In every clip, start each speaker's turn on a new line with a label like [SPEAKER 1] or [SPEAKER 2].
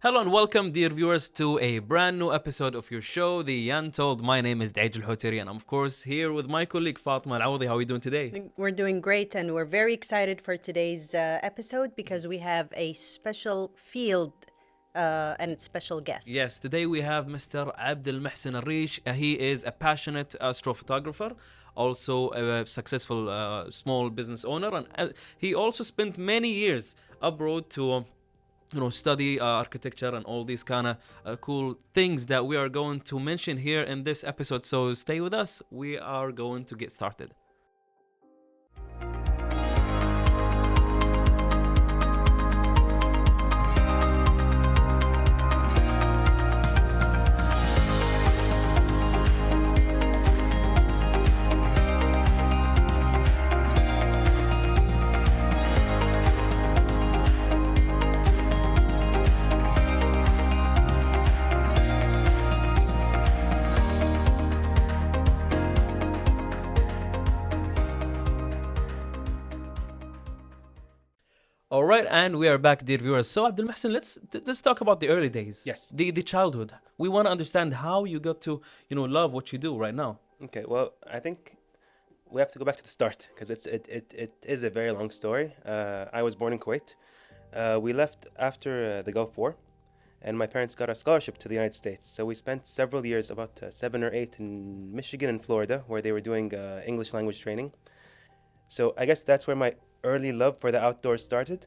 [SPEAKER 1] Hello and welcome, dear viewers, to a brand new episode of your show, The Untold. My name is Daij Al-Hoteri, and I'm, of course, here with my colleague Fatima Al-Awadi. How are you doing today?
[SPEAKER 2] We're doing great, and we're very excited for today's episode because we have a special field and special guest.
[SPEAKER 1] Yes, today we have Mr. Abdulmohsen Alreesh. He is a passionate astrophotographer, also a successful small business owner, and he also spent many years abroad to study architecture and all these kind of cool things that we are going to mention here in this episode. So stay with us. We are going to get started. All right, and we are back, dear viewers. So, Abdul Mohsen, let's talk about the early days.
[SPEAKER 3] Yes.
[SPEAKER 1] The childhood. We want to understand how you got to love what you do right now.
[SPEAKER 3] Okay. Well, I think we have to go back to the start because it is a very long story. I was born in Kuwait. We left after the Gulf War, and my parents got a scholarship to the United States. So we spent several years, about 7 or 8, in Michigan and Florida, where they were doing English language training. So I guess that's where my early love for the outdoors started.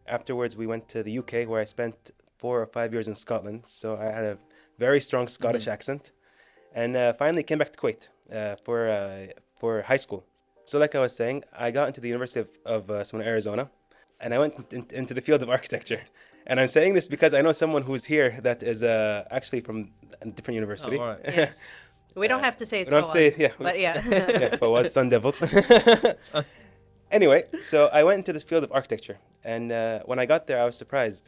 [SPEAKER 3] Afterwards, we went to the UK, where I spent 4 or 5 years in Scotland. So I had a very strong Scottish accent, and finally came back to Kuwait for high school. So, like I was saying, I got into the University of Sonoma, Arizona, and I went into the field of architecture. And I'm saying this because I know someone who's here that is actually from a different university.
[SPEAKER 1] Oh, all right.
[SPEAKER 2] Yes. We don't have to say it's
[SPEAKER 3] we don't have to say it, yeah.
[SPEAKER 2] but yeah.
[SPEAKER 3] Yeah, Fawaz, Sun Devils. Anyway, so I went into this field of architecture, and when I got there, I was surprised.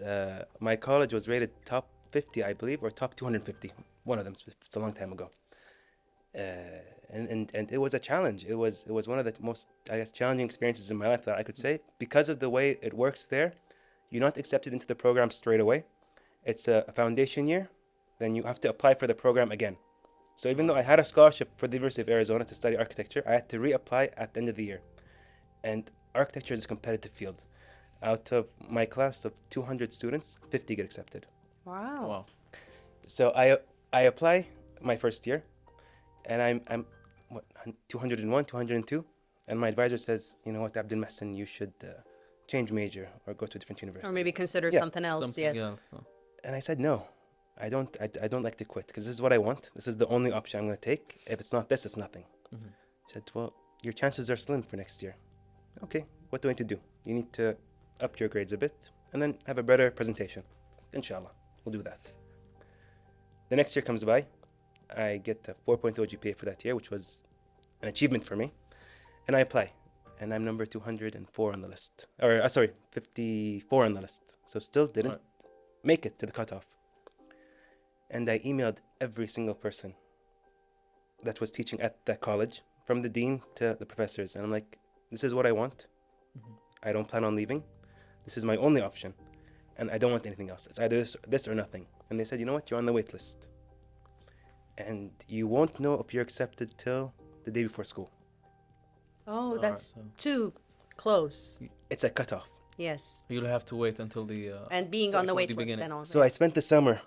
[SPEAKER 3] My college was rated top 50, I believe, or top 250. One of them. It's a long time ago. And it was a challenge. It was one of the most, I guess, challenging experiences in my life that I could say, because of the way it works there. You're not accepted into the program straight away. It's a foundation year, then you have to apply for the program again. So even though I had a scholarship for the University of Arizona to study architecture, I had to reapply at the end of the year. And architecture is a competitive field. Out of my class of 200 students, 50 get accepted.
[SPEAKER 2] Wow.
[SPEAKER 1] Wow.
[SPEAKER 3] So I apply my first year, and I'm 201, 202, and my advisor says, you know what, Abdul Mohsen, you should change major or go to a different university.
[SPEAKER 2] Or maybe consider
[SPEAKER 3] Yeah.
[SPEAKER 2] something else.
[SPEAKER 1] Something
[SPEAKER 2] Yes.
[SPEAKER 1] else.
[SPEAKER 3] And I said no. I don't like to quit because this is what I want. This is the only option I'm going to take. If it's not this, it's nothing.
[SPEAKER 1] Mhm.
[SPEAKER 3] He said, well, your chances are slim for next year. Okay, what do I need to do? You need to up your grades a bit and then have a better presentation. Inshallah, we'll do that. The next year comes by. I get a 4.0 GPA for that year, which was an achievement for me. And I apply. And I'm number 204 on the list. Or, 54 on the list. So still didn't
[SPEAKER 1] Right.
[SPEAKER 3] make it to the cutoff. And I emailed every single person that was teaching at that college, from the dean to the professors. And I'm like, this is what I want. I don't plan on leaving. This is my only option. And I don't want anything else. It's either this or nothing. And they said, you know what? You're on the wait list. And you won't know if you're accepted till the day before school.
[SPEAKER 2] Oh,
[SPEAKER 1] All
[SPEAKER 2] that's
[SPEAKER 1] right.
[SPEAKER 2] too close.
[SPEAKER 3] It's a cutoff.
[SPEAKER 2] Yes.
[SPEAKER 1] You'll have to wait until the
[SPEAKER 2] And being
[SPEAKER 1] so
[SPEAKER 2] on the
[SPEAKER 1] from
[SPEAKER 2] wait
[SPEAKER 1] the
[SPEAKER 2] list
[SPEAKER 1] beginning.
[SPEAKER 2] and all.
[SPEAKER 3] So I spent the summer,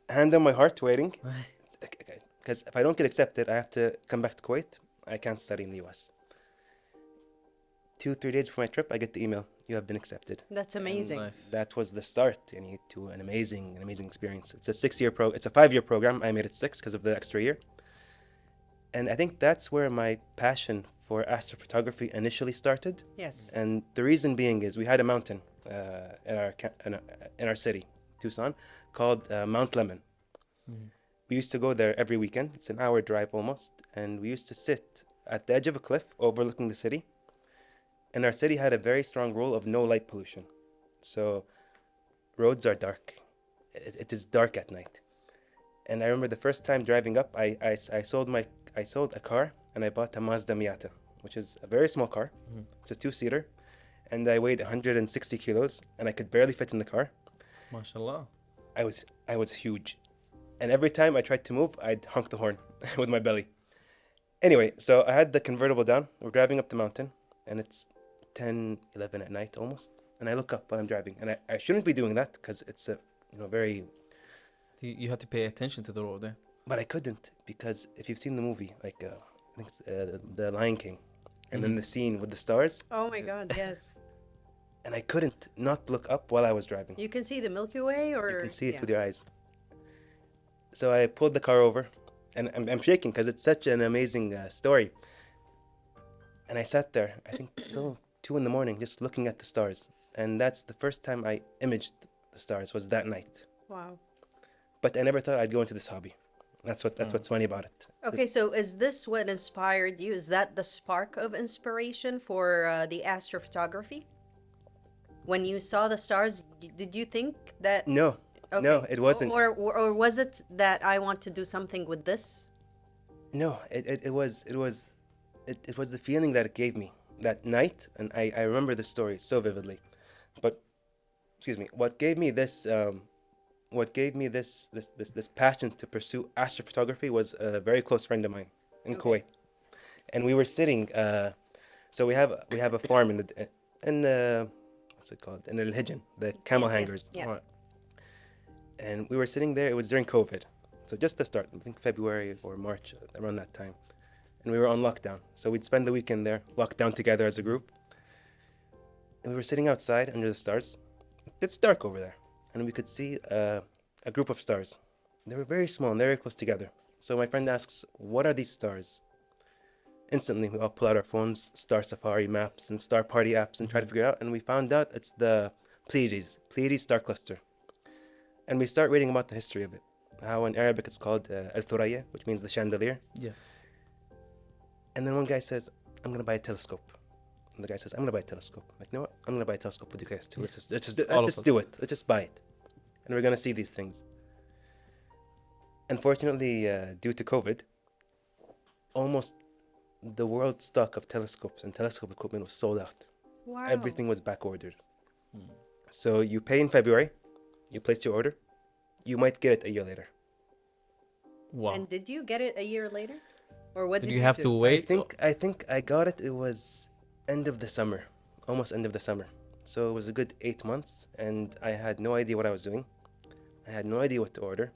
[SPEAKER 3] hand on my heart, waiting. Because if I don't get accepted, I have to come back to Kuwait. I can't study in the US. 2-3 days before my trip, I get the email. You have been accepted.
[SPEAKER 2] That's amazing.
[SPEAKER 1] Nice.
[SPEAKER 3] That was the start to an amazing experience. It's a 5-year program. I made it 6 because of the extra year. And I think that's where my passion for astrophotography initially started.
[SPEAKER 2] Yes.
[SPEAKER 3] And the reason being is we had a mountain in our city, Tucson, called Mount Lemon. We used to go there every weekend. It's an hour drive almost. And we used to sit at the edge of a cliff overlooking the city. And our city had a very strong rule of no light pollution. So roads are dark. It is dark at night. And I remember the first time driving up, I sold a car and I bought a Mazda Miata, which is a very small car.
[SPEAKER 1] Mhm.
[SPEAKER 3] It's a 2-seater. And I weighed 160 kilos and I could barely fit in the car.
[SPEAKER 1] MashaAllah.
[SPEAKER 3] I was huge, and every time I tried to move, I'd honk the horn with my belly. Anyway, so I had the convertible down. We're driving up the mountain, and it's 10, 11 at night almost. And I look up while I'm driving, and I shouldn't be doing that because it's a very.
[SPEAKER 1] You have to pay attention to the road there.
[SPEAKER 3] But I couldn't because if you've seen the movie, like I think it's the Lion King, and then the scene with the stars,
[SPEAKER 2] Oh my God, yes.
[SPEAKER 3] and I couldn't not look up while I was driving.
[SPEAKER 2] You can see the Milky Way, or
[SPEAKER 3] You can see it
[SPEAKER 2] yeah.
[SPEAKER 3] with your eyes. So I pulled the car over, and I'm shaking because it's such an amazing story. And I sat there, I think till 2 in the morning, just looking at the stars. And that's the first time I imaged the stars was that night.
[SPEAKER 2] Wow.
[SPEAKER 3] But I never thought I'd go into this hobby. That's what's funny about it.
[SPEAKER 2] Okay, so is this what inspired you? Is that the spark of inspiration for the astrophotography? When you saw the stars, did you think that?
[SPEAKER 3] No,
[SPEAKER 2] Okay.
[SPEAKER 3] no, it wasn't.
[SPEAKER 2] Or was it that I want to do something with this?
[SPEAKER 3] No, it was the feeling that it gave me that night, and I remember the story so vividly. But excuse me, what gave me this this passion to pursue astrophotography was a very close friend of mine in
[SPEAKER 2] Okay.
[SPEAKER 3] Kuwait, and we were sitting. So we have a farm in what's it called, in Al Hijn, the camel
[SPEAKER 2] Yes, yes,
[SPEAKER 3] hangers,
[SPEAKER 2] yeah.
[SPEAKER 1] Right.
[SPEAKER 3] and we were sitting there. It was during COVID, so just the start. I think February or March, around that time, and we were on lockdown. So we'd spend the weekend there, locked down together as a group, and we were sitting outside under the stars. It's dark over there, and we could see a group of stars. They were very small and very close together. So my friend asks, "What are these stars?" Instantly, we all pull out our phones, Star Safari maps and Star Party apps, and try to figure it out. And we found out it's the Pleiades star cluster. And we start reading about the history of it. How in Arabic it's called Al-Thuraya, which means the chandelier.
[SPEAKER 1] Yeah.
[SPEAKER 3] And then one guy says, "I'm gonna buy a telescope." And the guy says, "I'm gonna buy a telescope." I'm like, "You know what? I'm gonna buy a telescope with you guys too. Let's just do it. Let's just buy it, and we're gonna see these things." Unfortunately, due to COVID, almost the world's stock of telescopes and telescope equipment was sold out.
[SPEAKER 2] Wow.
[SPEAKER 3] Everything was back ordered. So you pay in February, you place your order, you might get it a year later.
[SPEAKER 1] Wow.
[SPEAKER 2] And did you get it a year later, or what
[SPEAKER 1] Did
[SPEAKER 2] did
[SPEAKER 1] you have
[SPEAKER 2] do?
[SPEAKER 1] to wait?
[SPEAKER 3] I think I got it. It was end of the summer, almost end of the summer. So it was a good 8 months, and I had no idea what I was doing. I had no idea what to order.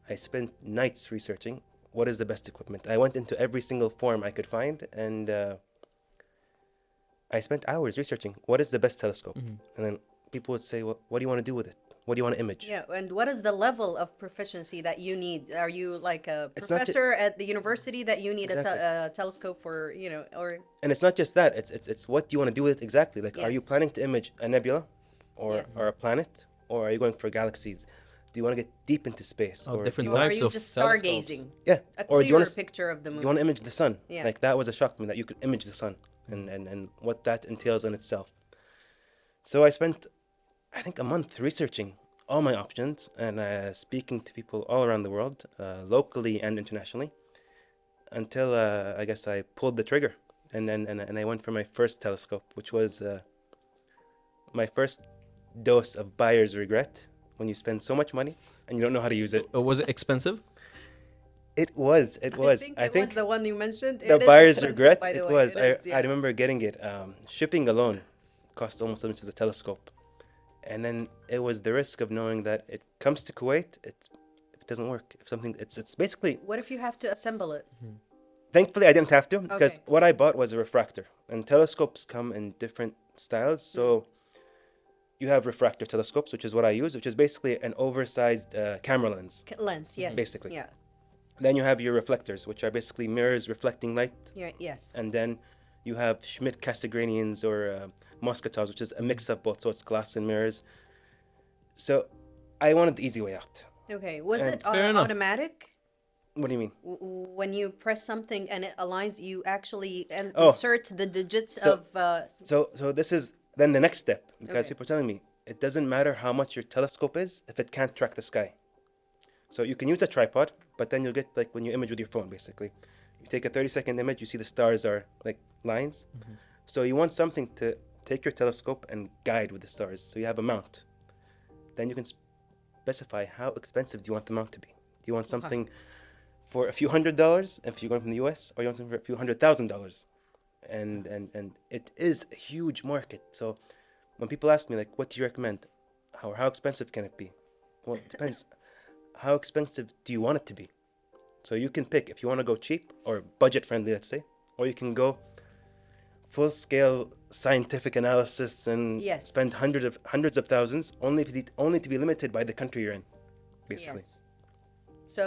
[SPEAKER 3] I spent nights researching what is the best equipment. I went into every single forum I could find, and I spent hours researching what is the best telescope. And then people would say, "What do you want to do with it? What do you want to image?"
[SPEAKER 2] Yeah, and what is the level of proficiency that you need? Are you like a
[SPEAKER 3] It's not ju-
[SPEAKER 2] professor at the university that you need
[SPEAKER 3] Exactly.
[SPEAKER 2] a telescope for, or
[SPEAKER 3] And it's not just that. It's what do you want to do with it exactly? Like, are you
[SPEAKER 2] Yes.
[SPEAKER 3] planning to image a nebula,
[SPEAKER 2] Yes.
[SPEAKER 3] or a planet, or are you going for galaxies? Do you want to get deep into space,
[SPEAKER 1] Oh,
[SPEAKER 3] or
[SPEAKER 1] different
[SPEAKER 3] do
[SPEAKER 2] or
[SPEAKER 3] you
[SPEAKER 2] are
[SPEAKER 1] types
[SPEAKER 2] you
[SPEAKER 1] of
[SPEAKER 2] just
[SPEAKER 1] telescopes.
[SPEAKER 2] stargazing?
[SPEAKER 3] yeah,
[SPEAKER 2] A
[SPEAKER 3] or do you
[SPEAKER 2] clearer
[SPEAKER 3] want to
[SPEAKER 2] picture of the moon.
[SPEAKER 3] you want to image the sun?
[SPEAKER 2] Yeah.
[SPEAKER 3] Like that was a shock to me that you could image the sun and what that entails in itself. So I spent, I think, a month researching all my options and speaking to people all around the world, locally and internationally, until I guess I pulled the trigger and I went for my first telescope, which was my first dose of buyer's regret when you spend so much money and you don't know how to use it.
[SPEAKER 1] Was it expensive?
[SPEAKER 3] It was.
[SPEAKER 2] I think it was the one you mentioned.
[SPEAKER 3] The
[SPEAKER 2] It is
[SPEAKER 3] buyer's
[SPEAKER 2] expensive,
[SPEAKER 3] regret.
[SPEAKER 2] by the
[SPEAKER 3] It
[SPEAKER 2] way.
[SPEAKER 3] was.
[SPEAKER 2] It is,
[SPEAKER 3] I
[SPEAKER 2] yeah.
[SPEAKER 3] remember getting it. Shipping alone cost almost as much as a telescope, and then it was the risk of knowing that it comes to Kuwait. If it doesn't work, if something, it's basically.
[SPEAKER 2] What if you have to assemble it?
[SPEAKER 3] Thankfully, I didn't have to because
[SPEAKER 2] Okay.
[SPEAKER 3] what I bought was a refractor, and telescopes come in different styles. So you have refractor telescopes, which is what I use, which is basically an oversized camera lens.
[SPEAKER 2] Lens, yes.
[SPEAKER 3] Basically.
[SPEAKER 2] Yeah.
[SPEAKER 3] Then you have your reflectors, which are basically mirrors reflecting light.
[SPEAKER 2] Yeah. Yes.
[SPEAKER 3] And then you have Schmidt-Castigranians or Moscatons, which is a mix of both, so it's glass and mirrors. So I wanted the easy way out.
[SPEAKER 2] Okay. Was
[SPEAKER 3] And
[SPEAKER 2] it
[SPEAKER 1] fair enough.
[SPEAKER 2] automatic?
[SPEAKER 3] What do you mean?
[SPEAKER 2] When you press something and it aligns, you actually
[SPEAKER 3] Oh.
[SPEAKER 2] insert the digits
[SPEAKER 3] So-
[SPEAKER 2] of.
[SPEAKER 3] So this is then the next step, because
[SPEAKER 2] Okay.
[SPEAKER 3] people are telling me it doesn't matter how much your telescope is if it can't track the sky. So you can use a tripod, but then you'll get like when you image with your phone, basically. You take a 30-second image, you see the stars are like lines. So you want something to take your telescope and guide with the stars. So you have a mount. Then you can specify how expensive do you want the mount to be. Do you want something for a few $100s if you're going from the US, or you want something for a few $100,000? And it is a huge market. So when people ask me, like, what do you recommend? How expensive can it be? Well, it depends. How expensive do you want it to be? So you can pick if you want to go cheap or budget friendly, let's say, or you can go full scale scientific analysis and
[SPEAKER 2] Yes.
[SPEAKER 3] spend hundreds of thousands only to be limited by the country you're in, basically.
[SPEAKER 2] Yes. So,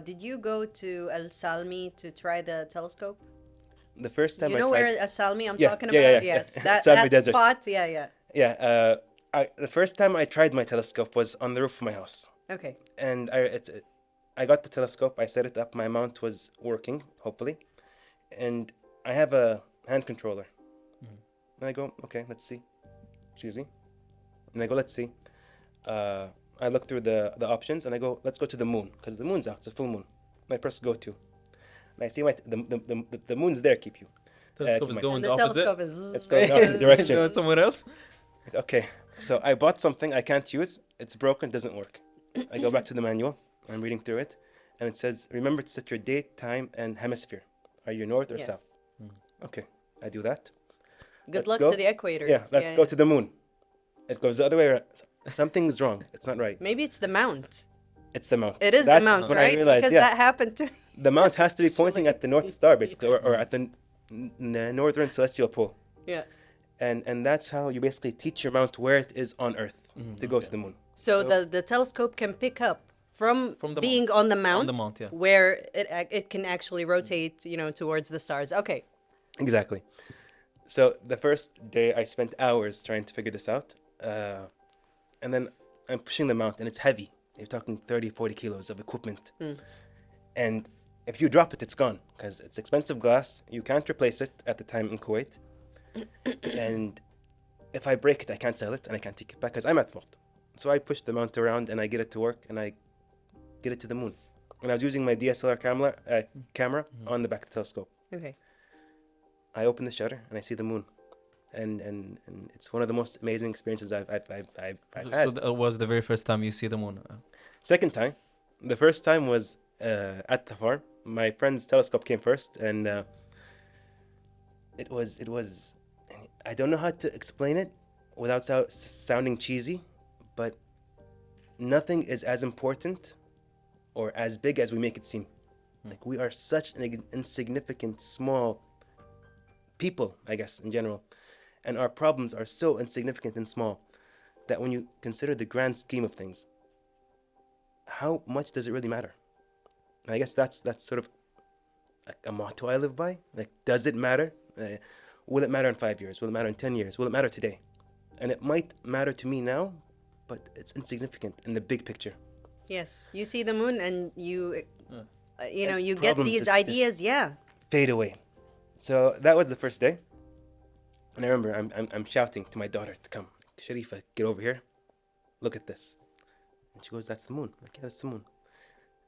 [SPEAKER 2] did you go to Al Salmi to try the telescope?
[SPEAKER 3] The first time
[SPEAKER 2] You
[SPEAKER 3] I
[SPEAKER 2] know
[SPEAKER 3] tried,
[SPEAKER 2] where Al Salmi I'm
[SPEAKER 3] Yeah,
[SPEAKER 2] talking
[SPEAKER 3] yeah,
[SPEAKER 2] about?
[SPEAKER 3] yeah,
[SPEAKER 2] Yes,
[SPEAKER 3] yeah.
[SPEAKER 2] that
[SPEAKER 3] Salmi Desert.
[SPEAKER 2] spot. Yeah.
[SPEAKER 3] yeah, the first time I tried my telescope was on the roof of my house.
[SPEAKER 2] Okay.
[SPEAKER 3] And I got the telescope, I set it up, my mount was working, hopefully, and I have a hand controller. And I go, okay, let's see. Excuse me. And I go, let's see. I look through the options, and I go, let's go to the moon, because the moon's out, it's a full moon. And I press go to. And I see the moon's there, keep you.
[SPEAKER 1] Telescope is
[SPEAKER 3] my-
[SPEAKER 1] going
[SPEAKER 2] And
[SPEAKER 1] the
[SPEAKER 2] the
[SPEAKER 1] opposite.
[SPEAKER 2] telescope is.
[SPEAKER 3] It's going the opposite direction.
[SPEAKER 1] Going somewhere else.
[SPEAKER 3] Okay, so I bought something I can't use. It's broken, doesn't work. I go back to the manual. I'm reading through it, and it says, remember to set your date, time, and hemisphere. Are you north or
[SPEAKER 2] Yes.
[SPEAKER 3] south? Okay, I do that.
[SPEAKER 2] Good
[SPEAKER 3] Let's
[SPEAKER 2] luck
[SPEAKER 3] go.
[SPEAKER 2] to the equators.
[SPEAKER 3] Yeah, let's go to the moon. It goes the other way around. Something's wrong. It's not right.
[SPEAKER 2] Maybe it's the mount.
[SPEAKER 3] It's the mount.
[SPEAKER 2] It is
[SPEAKER 3] That's
[SPEAKER 2] the mount,
[SPEAKER 3] when
[SPEAKER 2] right?
[SPEAKER 3] I realized,
[SPEAKER 2] Because
[SPEAKER 3] yeah,
[SPEAKER 2] that happened to.
[SPEAKER 3] the mount has to be pointing at the North Star, basically, or at the northern celestial pole.
[SPEAKER 2] Yeah.
[SPEAKER 3] And that's how you basically teach your mount where it is on Earth to go to the moon.
[SPEAKER 2] So the telescope can pick up from
[SPEAKER 1] From the
[SPEAKER 2] being
[SPEAKER 1] mount.
[SPEAKER 2] on the mount,
[SPEAKER 1] mount, yeah.
[SPEAKER 2] where it can actually rotate, towards the stars. Okay.
[SPEAKER 3] Exactly. So the first day I spent hours trying to figure this out. And then I'm pushing the mount, and it's heavy. You're talking 30, 40 kilos of equipment. And if you drop it, it's gone, because it's expensive glass. You can't replace it at the time in Kuwait. And if I break it, I can't sell it, and I can't take it back, because I'm at fault. So I push the mount around, and I get it to work, and I get it to the moon. And I was using my DSLR camera on the back of the telescope.
[SPEAKER 2] Okay.
[SPEAKER 3] I open the shutter, and I see the moon. And it's one of the most amazing experiences I've
[SPEAKER 1] So
[SPEAKER 3] had.
[SPEAKER 1] that was the very first time you see the moon.
[SPEAKER 3] Second time, the first time was at the farm. My friend's telescope came first, and it was I don't know how to explain it without sounding cheesy, but nothing is as important or as big as we make it seem. Like, we are such an insignificant, small people, I guess, in general. And our problems are so insignificant and small that when you consider the grand scheme of things, how much does it really matter? And I guess that's sort of like a motto I live by. Like, does it matter? Will it matter in 5 years? Will it matter in 10 years? Will it matter today? And it might matter to me now, but it's insignificant in the big picture.
[SPEAKER 2] Yes. You see the moon, and you get
[SPEAKER 3] problems
[SPEAKER 2] these
[SPEAKER 3] just
[SPEAKER 2] ideas. Yeah.
[SPEAKER 3] Fade away. So that was the first day. And I remember I'm shouting to my daughter to come. Sharifa, get over here. Look at this. And she goes, that's the moon. I'm like, yeah, that's the moon.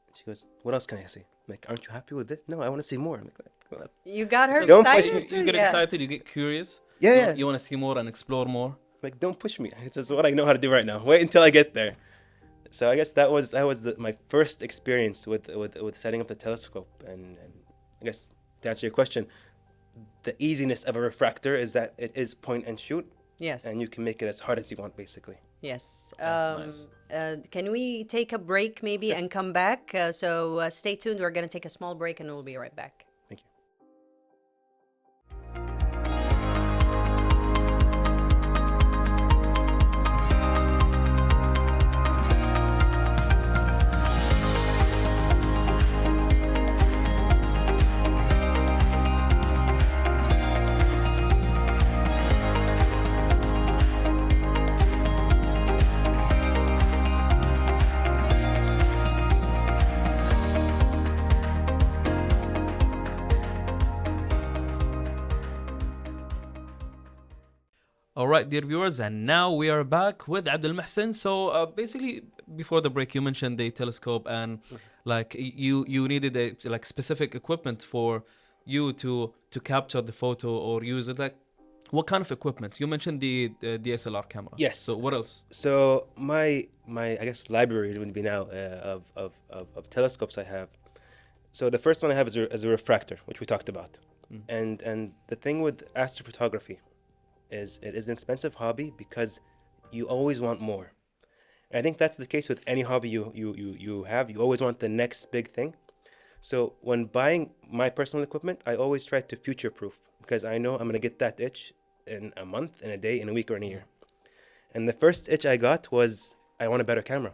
[SPEAKER 3] And she goes, what else can I see? I'm like, aren't you happy with this? No, I want to see more. I'm like, well,
[SPEAKER 2] You got her
[SPEAKER 3] Don't push
[SPEAKER 2] excited.
[SPEAKER 3] me.
[SPEAKER 1] You get
[SPEAKER 2] Yeah.
[SPEAKER 1] excited, you get curious.
[SPEAKER 3] Yeah.
[SPEAKER 1] You want to see more and explore more.
[SPEAKER 3] like, don't push me. It's just what I know how to do right now. Wait until I get there. So I guess that was my first experience with setting up the telescope. And I guess to answer your question, the easiness of a refractor is that it is point and shoot,
[SPEAKER 2] Yes.
[SPEAKER 3] and you can make it as hard as you want, basically.
[SPEAKER 2] Yes.
[SPEAKER 1] That's
[SPEAKER 2] Can we take a break maybe and come back? So stay tuned. We're going to take a small break, and we'll be right back.
[SPEAKER 3] Thank you.
[SPEAKER 1] All right, dear viewers, and now we are back with Abdulmohsen. So basically, before the break, you mentioned the telescope, and like you needed like specific equipment for you to capture the photo or use it. Like, What kind of equipment? You mentioned the DSLR camera.
[SPEAKER 3] Yes.
[SPEAKER 1] So what else?
[SPEAKER 3] So my I guess library would be now of telescopes I have. So the first one I have is a refractor, which we talked about. And the thing with astrophotography is it is an expensive hobby because you always want more. And I think that's the case with any hobby you have. You always want the next big thing. So when buying my personal equipment, I always try to future proof because I know I'm gonna get that itch in a month, in a day, in a week, or in a year. And the first itch I got was I want a better camera.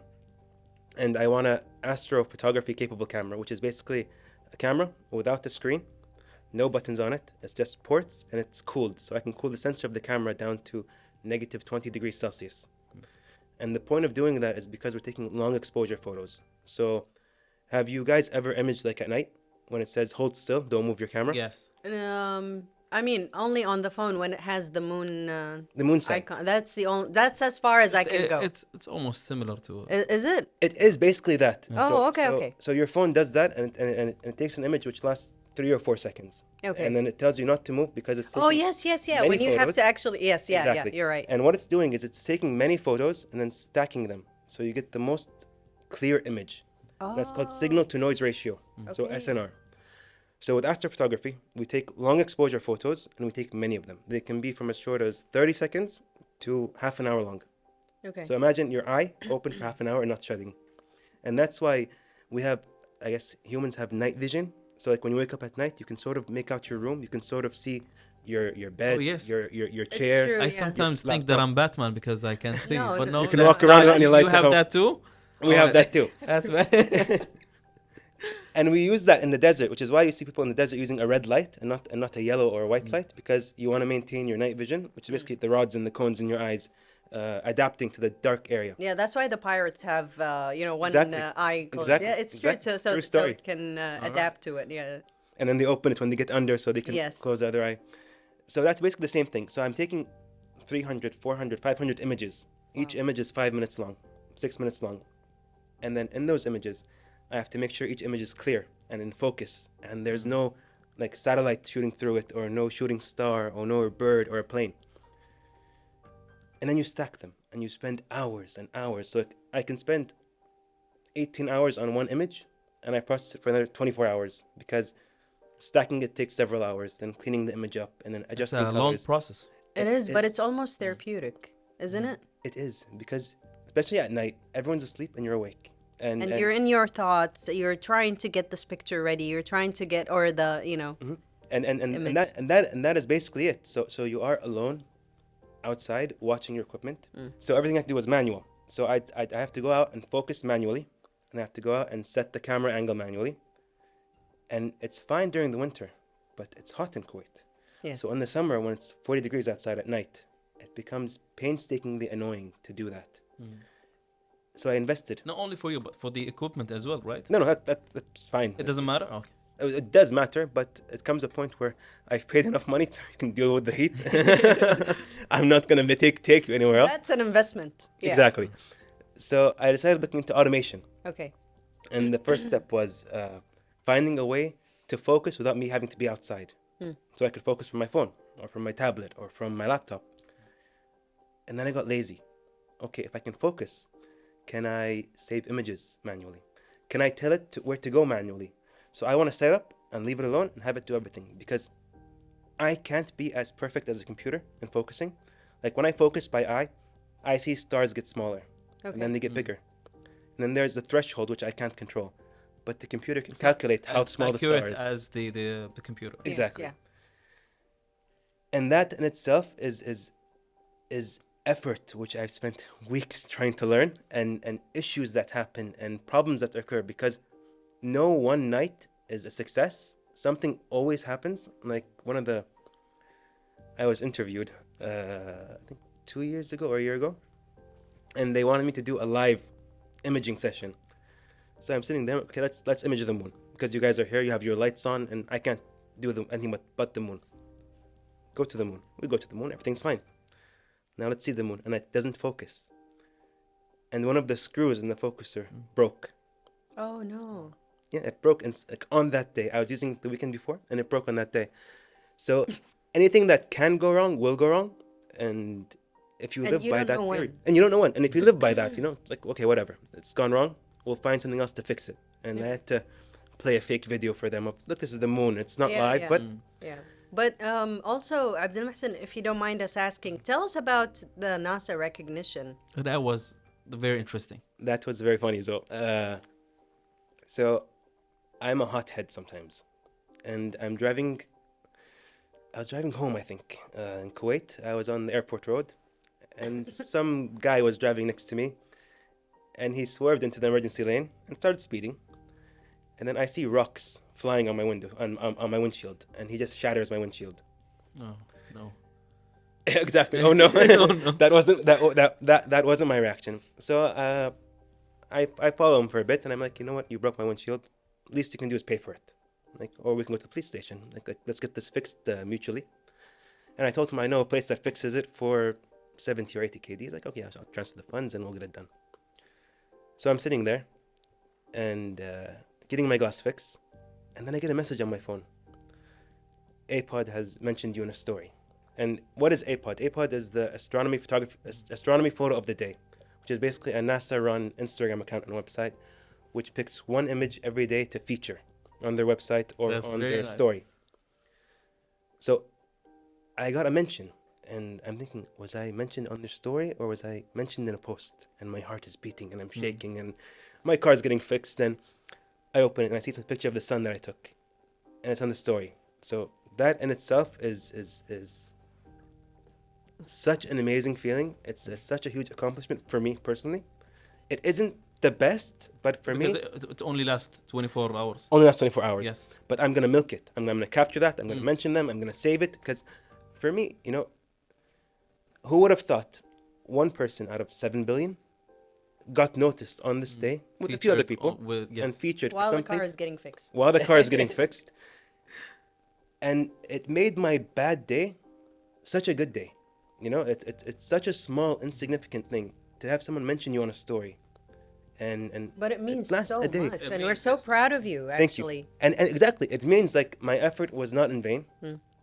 [SPEAKER 3] And I want a astrophotography capable camera, which is basically a camera without the screen, no buttons on it. It's just ports and it's cooled. So I can cool the sensor of the camera down to negative 20 degrees Celsius. And the point of doing that is because we're taking long exposure photos. So have you guys ever imaged like at night when it says hold still, don't move your camera?
[SPEAKER 1] Yes.
[SPEAKER 2] I mean, only on the phone when it has the moon
[SPEAKER 3] The moon sign.
[SPEAKER 2] icon. That's the only. That's as far as I can go.
[SPEAKER 1] It's almost similar to.
[SPEAKER 2] Is it?
[SPEAKER 3] It is basically that.
[SPEAKER 2] Oh, okay.
[SPEAKER 3] So your phone does that and it takes an image which lasts 3 or 4 seconds.
[SPEAKER 2] Okay.
[SPEAKER 3] And then it tells you not to move because it's
[SPEAKER 2] Oh
[SPEAKER 3] taking
[SPEAKER 2] yes.
[SPEAKER 3] many
[SPEAKER 2] When you have
[SPEAKER 3] photos.
[SPEAKER 2] to actually, yes, yeah,
[SPEAKER 3] Exactly.
[SPEAKER 2] yeah. You're right.
[SPEAKER 3] And what it's doing is it's taking many photos and then stacking them. So you get the most clear image. That's called signal to noise ratio. So
[SPEAKER 2] Okay.
[SPEAKER 3] SNR. So with astrophotography, we take long exposure photos and we take many of them. They can be from as short as 30 seconds to half an hour long.
[SPEAKER 2] Okay.
[SPEAKER 3] So imagine your eye open for half an hour and not shutting. And that's why we have, I guess, humans have night vision. So like when you wake up at night, you can sort of make out your room. You can sort of see your bed,
[SPEAKER 1] yes.
[SPEAKER 3] your chair.
[SPEAKER 2] true.
[SPEAKER 1] I
[SPEAKER 2] yeah.
[SPEAKER 1] sometimes
[SPEAKER 3] Your
[SPEAKER 1] think that
[SPEAKER 3] laptop.
[SPEAKER 1] I'm Batman because I can see.
[SPEAKER 2] No,
[SPEAKER 1] but
[SPEAKER 2] no.
[SPEAKER 1] no,
[SPEAKER 2] You
[SPEAKER 3] can
[SPEAKER 1] that's
[SPEAKER 3] walk around
[SPEAKER 1] not-
[SPEAKER 3] without any lights
[SPEAKER 1] You
[SPEAKER 3] at
[SPEAKER 1] have
[SPEAKER 3] home.
[SPEAKER 1] that too.
[SPEAKER 3] We have that too.
[SPEAKER 1] That's bad.
[SPEAKER 3] And we use that in the desert, which is why you see people in the desert using a red light and not a yellow or a white light, because you want to maintain your night vision, which is basically the rods and the cones in your eyes adapting to the dark area.
[SPEAKER 2] Yeah, that's why the pirates have, one
[SPEAKER 3] Exactly.
[SPEAKER 2] eye closed.
[SPEAKER 3] Exactly.
[SPEAKER 2] Yeah, it's true.
[SPEAKER 3] Exactly.
[SPEAKER 2] So
[SPEAKER 3] True
[SPEAKER 2] so
[SPEAKER 3] story.
[SPEAKER 2] it can adapt to it. Yeah.
[SPEAKER 3] And then they open it when they get under so they can
[SPEAKER 2] Yes.
[SPEAKER 3] close the other eye. So that's basically the same thing. So I'm taking 300, 400, 500 images. Each image is 5 minutes long, 6 minutes long. And then in those images, I have to make sure each image is clear and in focus. And there's no like satellite shooting through it or no shooting star or no bird or a plane. And then you stack them and you spend hours and hours. So I can spend 18 hours on one image and I process it for another 24 hours because stacking it takes several hours, then cleaning the image up and then
[SPEAKER 1] It's
[SPEAKER 3] adjusting
[SPEAKER 1] a long
[SPEAKER 3] colors.
[SPEAKER 1] process.
[SPEAKER 2] It
[SPEAKER 3] It
[SPEAKER 2] is, but
[SPEAKER 3] is.
[SPEAKER 2] it's almost therapeutic, isn't it?
[SPEAKER 3] It is because especially at night, everyone's asleep and you're awake.
[SPEAKER 2] And you're in your thoughts. You're trying to get this picture ready. You're trying to get, or the, image.
[SPEAKER 3] and that is basically it. So you are alone outside watching your equipment. So everything I have to do is manual. So I have to go out and focus manually, and I have to go out and set the camera angle manually. And it's fine during the winter, but it's hot in Kuwait.
[SPEAKER 2] Yes.
[SPEAKER 3] So in the summer, when it's 40 degrees outside at night, it becomes painstakingly annoying to do that. So I invested.
[SPEAKER 1] Not only for you, but for the equipment as well, right?
[SPEAKER 3] No, that's fine.
[SPEAKER 1] It doesn't matter. Okay.
[SPEAKER 3] It does matter, but it comes a point where I've paid enough money so I can deal with the heat. I'm not going to take you anywhere else.
[SPEAKER 2] That's an investment. Yeah.
[SPEAKER 3] Exactly. So I decided looking into automation.
[SPEAKER 2] Okay.
[SPEAKER 3] And the first step was finding a way to focus without me having to be outside. So I could focus from my phone or from my tablet or from my laptop. And then I got lazy. Okay, if I can focus, can I save images manually? Can I tell it where to go manually? So I want to set up and leave it alone and have it do everything because I can't be as perfect as a computer in focusing. Like when I focus by eye, I see stars get smaller and then they get bigger. And then there's the threshold which I can't control. But the computer can calculate how
[SPEAKER 1] As
[SPEAKER 3] small the star
[SPEAKER 1] accurate
[SPEAKER 3] is.
[SPEAKER 1] as the computer.
[SPEAKER 2] Yes,
[SPEAKER 3] Exactly.
[SPEAKER 2] yeah.
[SPEAKER 3] And that in itself is effort which I've spent weeks trying to learn and issues that happen and problems that occur because no one night is a success. Something always happens. Like I was interviewed I think 2 years ago or a year ago, and they wanted me to do a live imaging session. So I'm sitting there, okay, let's image the moon because you guys are here, you have your lights on, and I can't do anything but the moon. Go to the moon. We go to the moon, everything's fine. Now let's see the moon, and it doesn't focus. And one of the screws in the focuser broke.
[SPEAKER 2] Oh no.
[SPEAKER 3] Yeah, it broke on that day. I was using it the weekend before, and it broke on that day. So anything that can go wrong will go wrong, and if you
[SPEAKER 2] And
[SPEAKER 3] live
[SPEAKER 2] you
[SPEAKER 3] by
[SPEAKER 2] don't
[SPEAKER 3] that
[SPEAKER 2] know
[SPEAKER 3] theory,
[SPEAKER 2] when.
[SPEAKER 3] and you don't know when, and if you live by that, like, okay, whatever, it's gone wrong, we'll find something else to fix it. And I had to play a fake video for them of, look, this is the moon. It's not
[SPEAKER 2] Yeah,
[SPEAKER 3] live,
[SPEAKER 2] yeah.
[SPEAKER 3] but
[SPEAKER 2] Yeah. But also, Abdulmohsen, if you don't mind us asking, tell us about the NASA recognition.
[SPEAKER 1] That was very interesting.
[SPEAKER 3] that was very funny. So I'm a hothead sometimes, and I was driving home, I think, in Kuwait. I was on the airport road, and some guy was driving next to me, and he swerved into the emergency lane and started speeding. And then I see rocks flying on my window, on my windshield, and he just shatters my windshield.
[SPEAKER 1] No, no.
[SPEAKER 3] Exactly. Oh no,
[SPEAKER 1] Oh, no.
[SPEAKER 3] that wasn't my reaction. So I follow him for a bit, and I'm like, you know what? You broke my windshield. Least you can do is pay for it. Like, or we can go to the police station. Like let's get this fixed mutually. And I told him I know a place that fixes it for 70 or 80 KD. He's like, okay, I'll transfer the funds and we'll get it done. So I'm sitting there and getting my glass fixed, and then I get a message on my phone. APOD has mentioned you in a story. And what is APOD? APOD is the astronomy photo of the day, which is basically a NASA-run Instagram account and website, which picks one image every day to feature on their website or
[SPEAKER 1] That's
[SPEAKER 3] on
[SPEAKER 1] very
[SPEAKER 3] their
[SPEAKER 1] nice.
[SPEAKER 3] story. So I got a mention, and I'm thinking, was I mentioned on their story or was I mentioned in a post? And my heart is beating and I'm shaking and my car's getting fixed. And I open it and I see some picture of the sun that I took, and it's on the story. So that in itself is such an amazing feeling. It's such a huge accomplishment for me personally. It isn't the best, but for
[SPEAKER 1] Because
[SPEAKER 3] me,
[SPEAKER 1] it only lasts 24 hours.
[SPEAKER 3] only lasts 24 hours.
[SPEAKER 1] Yes.
[SPEAKER 3] But I'm gonna milk it. I'm gonna capture that. I'm gonna mention them. I'm gonna save it because, for me, who would have thought one person out of 7 billion got noticed on this day with a few other
[SPEAKER 1] Featured
[SPEAKER 3] people
[SPEAKER 1] yes.
[SPEAKER 3] and featured
[SPEAKER 2] While
[SPEAKER 3] for
[SPEAKER 2] the
[SPEAKER 3] something
[SPEAKER 2] car is getting fixed.
[SPEAKER 3] while the car is getting fixed. And it made my bad day such a good day. It's such a small, insignificant thing to have someone mention you on a story. And
[SPEAKER 2] But it means
[SPEAKER 3] lasts
[SPEAKER 2] so
[SPEAKER 3] a day.
[SPEAKER 2] much.
[SPEAKER 1] It
[SPEAKER 2] And we're
[SPEAKER 1] means
[SPEAKER 2] so
[SPEAKER 1] yes.
[SPEAKER 2] proud of you,
[SPEAKER 3] Thank
[SPEAKER 2] actually.
[SPEAKER 3] you. And exactly, it means like my effort was not in vain.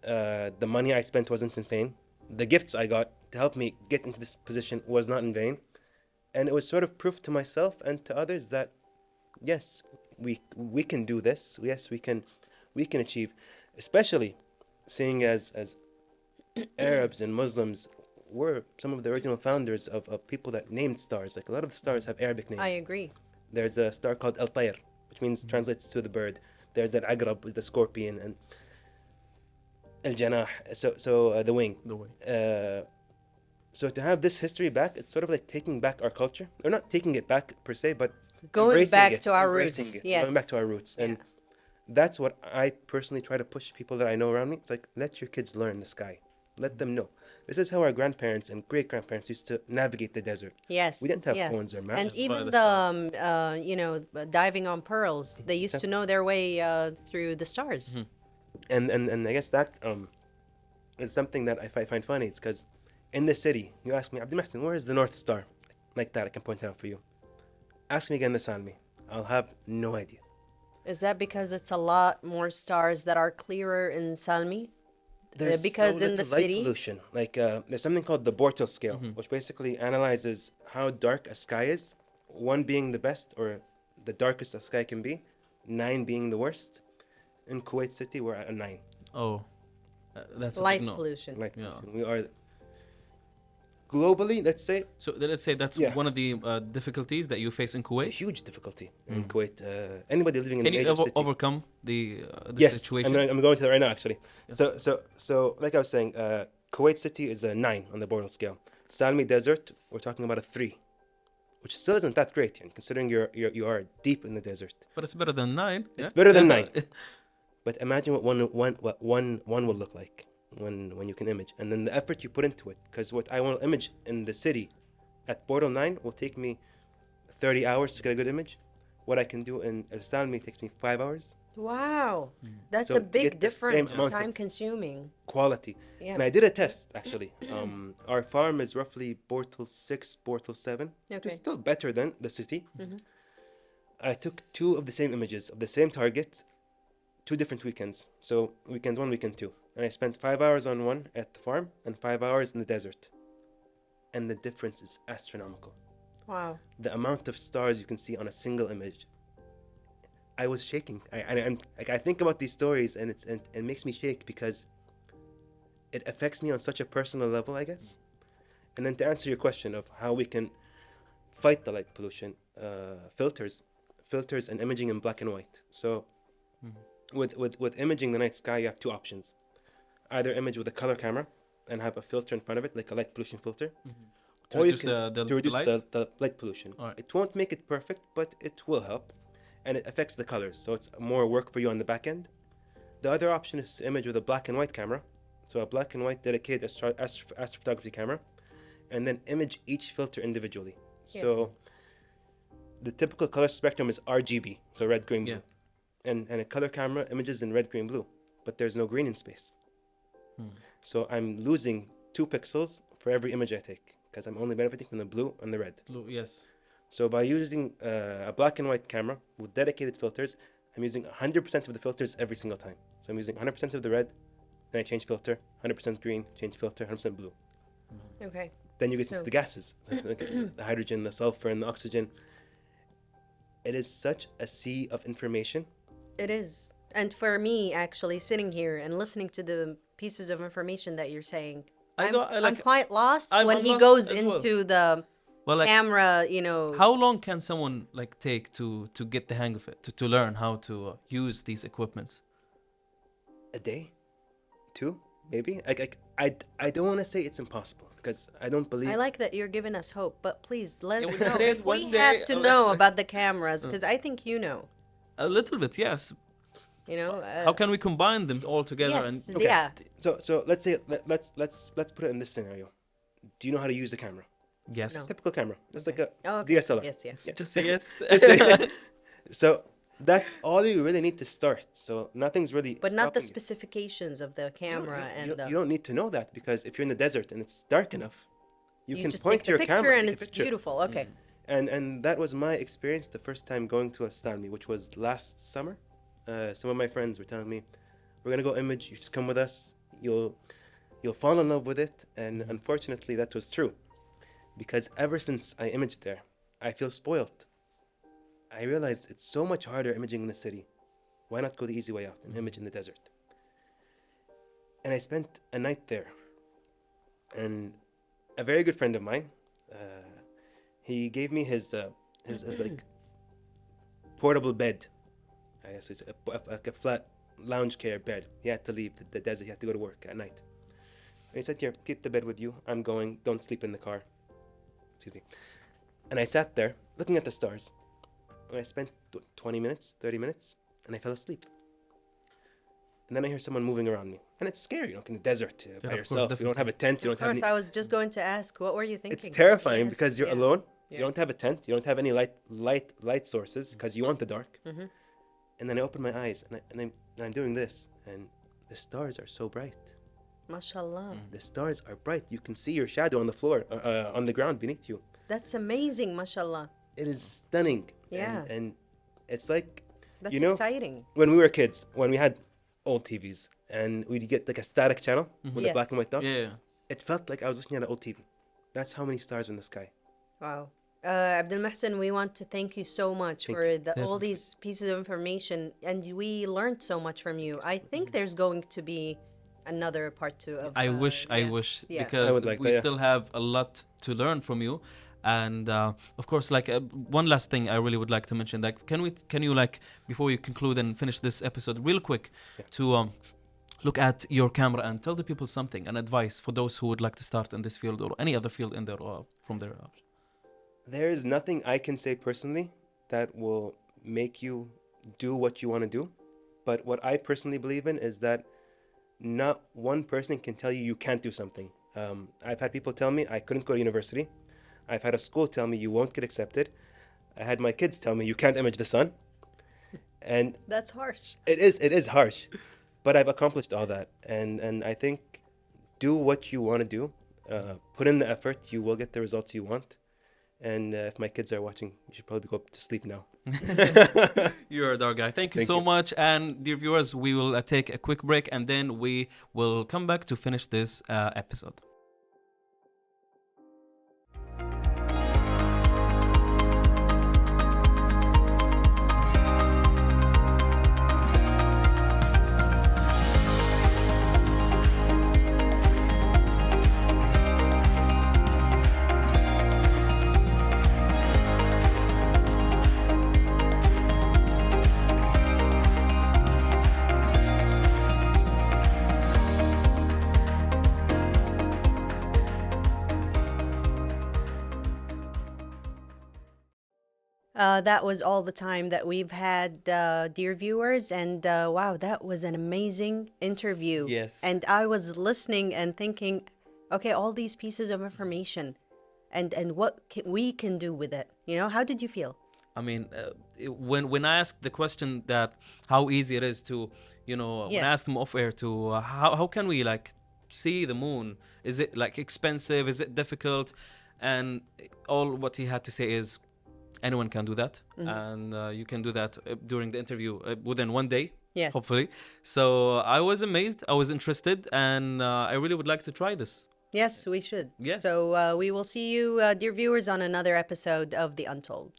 [SPEAKER 3] The money I spent wasn't in vain. The gifts I got to help me get into this position was not in vain. And it was sort of proof to myself and to others that yes, we can do this. Yes, we can achieve, especially seeing as Arabs and Muslims were some of the original founders of people that named stars. Like a lot of the stars have Arabic names.
[SPEAKER 2] I agree.
[SPEAKER 3] There's a star called Al Tayr, which means translates to the bird. There's Al Agrab, the scorpion, and Al Janah, so the wing.
[SPEAKER 1] The way.
[SPEAKER 3] So to have this history back, it's sort of like taking back our culture. Or not taking it back per se, but
[SPEAKER 2] Going
[SPEAKER 3] embracing
[SPEAKER 2] back
[SPEAKER 3] it,
[SPEAKER 2] to our
[SPEAKER 3] embracing
[SPEAKER 2] roots.
[SPEAKER 3] it,
[SPEAKER 2] Yes.
[SPEAKER 3] going back to our roots. And that's what I personally try to push people that I know around me. It's like, let your kids learn the sky. Let them know. This is how our grandparents and great-grandparents used to navigate the desert.
[SPEAKER 2] Yes.
[SPEAKER 3] We didn't have
[SPEAKER 2] yes.
[SPEAKER 3] phones or maps.
[SPEAKER 2] And
[SPEAKER 1] Just by
[SPEAKER 2] even
[SPEAKER 1] the
[SPEAKER 2] the diving on pearls, they used to know their way through the stars.
[SPEAKER 3] And I guess that is something that I find funny. It's because in the city, you ask me, Abdulmohsen, where is the North Star? Like that, I can point it out for you. Ask me again the Salmi. I'll have no idea.
[SPEAKER 2] Is that because it's a lot more stars that are clearer in Salmi?
[SPEAKER 3] There's
[SPEAKER 2] because
[SPEAKER 3] so
[SPEAKER 2] in the
[SPEAKER 3] little light
[SPEAKER 2] city-
[SPEAKER 3] pollution. Like there's something called the Bortle scale, which basically analyzes how dark a sky is. 1 being the best or the darkest a sky can be, 9 being the worst. In Kuwait City, we're at a 9.
[SPEAKER 1] Oh, that's a
[SPEAKER 2] Light
[SPEAKER 1] big no.
[SPEAKER 2] pollution.
[SPEAKER 3] Light
[SPEAKER 1] Yeah.
[SPEAKER 3] pollution. We are globally, let's say,
[SPEAKER 1] So let's say that's
[SPEAKER 3] Yeah.
[SPEAKER 1] one of the difficulties that you face in
[SPEAKER 3] it's a
[SPEAKER 1] Kuwait.
[SPEAKER 3] huge difficulty in Kuwait. Anybody living in
[SPEAKER 1] Can
[SPEAKER 3] a
[SPEAKER 1] you
[SPEAKER 3] major city.
[SPEAKER 1] overcome the
[SPEAKER 3] Yes,
[SPEAKER 1] situation?
[SPEAKER 3] I'm going to that right now, actually.
[SPEAKER 1] Yes.
[SPEAKER 3] So, like I was saying, Kuwait City is a 9 on the Bortle scale. Salmi Desert, we're talking about a 3, which still isn't that great, considering you are deep in the desert.
[SPEAKER 1] But it's better than 9.
[SPEAKER 3] It's better than 9. But imagine what one will look like when you can image, and then the effort you put into it. Because what I want to image in the city at Bortle 9 will take me 30 hours to get a good image. What I can do in Al Salmi takes me 5 hours.
[SPEAKER 2] Wow. That's
[SPEAKER 3] So
[SPEAKER 2] a
[SPEAKER 3] to
[SPEAKER 2] big
[SPEAKER 3] get the same
[SPEAKER 2] difference.
[SPEAKER 3] amount of-
[SPEAKER 2] Time consuming.
[SPEAKER 3] Quality.
[SPEAKER 2] Yeah.
[SPEAKER 3] And I did a test actually. Our farm is roughly Bortle 6, Bortle 7.
[SPEAKER 2] Okay.
[SPEAKER 3] It's still better than the city. I took 2 of the same images of the same target, 2 different weekends. So weekend 1, weekend 2. and I spent 5 hours on one at the farm and 5 hours in the desert. And the difference is astronomical.
[SPEAKER 2] Wow.
[SPEAKER 3] The amount of stars you can see on a single image. I was shaking. I'm like, I think about these stories and it makes me shake because it affects me on such a personal level, I guess. And then to answer your question of how we can fight the light pollution, filters and imaging in black and white. So with imaging the night sky, you have two options. Either image with a color camera and have a filter in front of it, like a light pollution filter.
[SPEAKER 1] To
[SPEAKER 3] Or you
[SPEAKER 1] reduce,
[SPEAKER 3] can
[SPEAKER 1] the
[SPEAKER 3] to reduce
[SPEAKER 1] light?
[SPEAKER 3] the light pollution.
[SPEAKER 1] All right.
[SPEAKER 3] It won't make it perfect, but it will help. And it affects the colors, so it's more work for you on the back end. The other option is to image with a black and white camera. So a black and white dedicated astrophotography camera. And then image each filter individually. So
[SPEAKER 2] Yes.
[SPEAKER 3] the typical color spectrum is RGB, so red, green, blue.
[SPEAKER 1] Yeah.
[SPEAKER 3] And a color camera images in red, green, blue. But there's no green in space. So I'm losing 2 pixels for every image I take because I'm only benefiting from the blue and the red.
[SPEAKER 1] Blue, yes.
[SPEAKER 3] So by using a black and white camera with dedicated filters, I'm using 100% of the filters every single time. So I'm using 100% of the red, then I change filter, 100% green, change filter, 100% blue.
[SPEAKER 2] Okay.
[SPEAKER 3] Then you get
[SPEAKER 2] So-
[SPEAKER 3] into the gases, the hydrogen, the sulfur, and the oxygen. It is such a sea of information.
[SPEAKER 2] It is. And for me, actually, sitting here and listening to the pieces of information that you're saying, I'm
[SPEAKER 1] like,
[SPEAKER 2] quite lost
[SPEAKER 1] I'm
[SPEAKER 2] when he
[SPEAKER 1] lost
[SPEAKER 2] goes
[SPEAKER 1] as well.
[SPEAKER 2] into the
[SPEAKER 1] Well, like,
[SPEAKER 2] camera, you know.
[SPEAKER 1] how long can someone like take to get the hang of it, to learn how to use these equipments?
[SPEAKER 3] A day, 2, maybe. I don't want to say it's impossible because I don't believe.
[SPEAKER 2] I like that you're giving us hope, but please let
[SPEAKER 1] Yeah,
[SPEAKER 2] us
[SPEAKER 1] we can
[SPEAKER 2] know.
[SPEAKER 1] say it
[SPEAKER 2] If
[SPEAKER 1] one
[SPEAKER 2] we
[SPEAKER 1] day,
[SPEAKER 2] have to
[SPEAKER 1] or-
[SPEAKER 2] know about the cameras, because I think you know.
[SPEAKER 1] A little bit, yes.
[SPEAKER 2] You know.
[SPEAKER 1] How can we combine them all together?
[SPEAKER 2] Yes.
[SPEAKER 1] And
[SPEAKER 3] Okay.
[SPEAKER 2] Yeah.
[SPEAKER 3] So let's say let's put it in this scenario. Do you know how to use a camera?
[SPEAKER 1] yes,
[SPEAKER 2] No.
[SPEAKER 3] Typical camera, just like a
[SPEAKER 2] Oh, okay.
[SPEAKER 3] DSLR.
[SPEAKER 2] Yes. Yes.
[SPEAKER 1] just say yes.
[SPEAKER 3] So that's all you really need to start. So nothing's really.
[SPEAKER 2] But not the
[SPEAKER 3] stopping you.
[SPEAKER 2] specifications of the camera and the.
[SPEAKER 3] You don't need to know that because if you're in the desert and it's dark enough, you can
[SPEAKER 2] just
[SPEAKER 3] point
[SPEAKER 2] take
[SPEAKER 3] to your
[SPEAKER 2] the picture
[SPEAKER 3] camera
[SPEAKER 2] and
[SPEAKER 3] take a
[SPEAKER 2] it's
[SPEAKER 3] picture.
[SPEAKER 2] beautiful. Okay.
[SPEAKER 3] And that was my experience the first time going to Astronomy, which was last summer. Some of my friends were telling me, "We're gonna go image. You just come with us. You'll fall in love with it." And unfortunately, that was true, because ever since I imaged there, I feel spoiled. I realized it's so much harder imaging in the city. Why not go the easy way out and image in the desert? And I spent a night there. And a very good friend of mine, he gave me his like portable bed. I guess it's a flat lounge care bed. He had to leave the desert. He had to go to work at night. And he said, "Here, keep the bed with you. I'm going. Don't sleep in the car." Excuse me. And I sat there looking at the stars. And I spent 20 minutes, 30 minutes, and I fell asleep. And then I hear someone moving around me. And it's scary, in the desert by
[SPEAKER 1] of course,
[SPEAKER 3] yourself. You don't have a tent. You
[SPEAKER 2] Of
[SPEAKER 3] don't have
[SPEAKER 2] course,
[SPEAKER 3] any...
[SPEAKER 2] I was just going to ask, what were you thinking?
[SPEAKER 3] It's terrifying
[SPEAKER 2] Yes,
[SPEAKER 3] because you're
[SPEAKER 2] yeah.
[SPEAKER 3] alone.
[SPEAKER 2] Yeah.
[SPEAKER 3] You don't have a tent. You don't have any light sources because you want the dark.
[SPEAKER 2] Mm-hmm.
[SPEAKER 3] And then I open my eyes and I'm doing this. And the stars are so bright.
[SPEAKER 2] Mashallah.
[SPEAKER 3] The stars are bright. You can see your shadow on the floor, on the ground beneath you.
[SPEAKER 2] That's amazing, mashallah.
[SPEAKER 3] It is stunning.
[SPEAKER 2] Yeah.
[SPEAKER 3] And it's like,
[SPEAKER 2] That's
[SPEAKER 3] you know,
[SPEAKER 2] exciting.
[SPEAKER 3] when we were kids, when we had old TVs and we'd get like a static channel with the black
[SPEAKER 2] Yes.
[SPEAKER 3] and white dots,
[SPEAKER 1] Yeah.
[SPEAKER 3] it felt like I was looking at an old TV. That's how many stars were in the sky.
[SPEAKER 2] Wow. Abdulmohsen, we want to thank you so much
[SPEAKER 3] Thank
[SPEAKER 2] for
[SPEAKER 3] you.
[SPEAKER 2] all these pieces of information, and we learned so much from you. I think there's going to be another part 2 of.
[SPEAKER 1] I wish,
[SPEAKER 2] yeah.
[SPEAKER 1] because
[SPEAKER 3] I would like
[SPEAKER 1] we
[SPEAKER 3] that, yeah.
[SPEAKER 1] still have a lot to learn from you. And of course, like one last thing I really would like to mention, like, can you like, before you conclude and finish this episode, real quick, to look at your camera and tell the people something, an advice for those who would like to start in this field or any other field in their from their.
[SPEAKER 3] There is nothing I can say personally that will make you do what you want to do. But what I personally believe in is that not one person can tell you you can't do something. I've had people tell me I couldn't go to university. I've had a school tell me you won't get accepted. I had my kids tell me you can't image the sun. And
[SPEAKER 2] That's harsh.
[SPEAKER 3] it is harsh. But I've accomplished all that. And I think do what you want to do. Put in the effort. You will get the results you want. And if my kids are watching, you should probably go to sleep now.
[SPEAKER 1] You're a dog guy. Thank you
[SPEAKER 3] Thank
[SPEAKER 1] so
[SPEAKER 3] you.
[SPEAKER 1] much. And dear viewers, we will take a quick break and then we will come back to finish this episode.
[SPEAKER 2] That was all the time that we've had, dear viewers. And wow, that was an amazing interview.
[SPEAKER 1] Yes.
[SPEAKER 2] And I was listening and thinking, okay, all these pieces of information and what we can do with it. You know, how did you feel?
[SPEAKER 1] I mean, when I asked the question that how easy it is to, when I
[SPEAKER 2] Yes.
[SPEAKER 1] asked him off air to how can we like see the moon? Is it like expensive? Is it difficult? And all what he had to say is anyone can do that, and you can do that during the interview within one day.
[SPEAKER 2] Yes.
[SPEAKER 1] Hopefully. So I was amazed. I was interested, and I really would like to try this.
[SPEAKER 2] Yes, we should.
[SPEAKER 1] Yes.
[SPEAKER 2] So we will see you, dear viewers, on another episode of The Untold.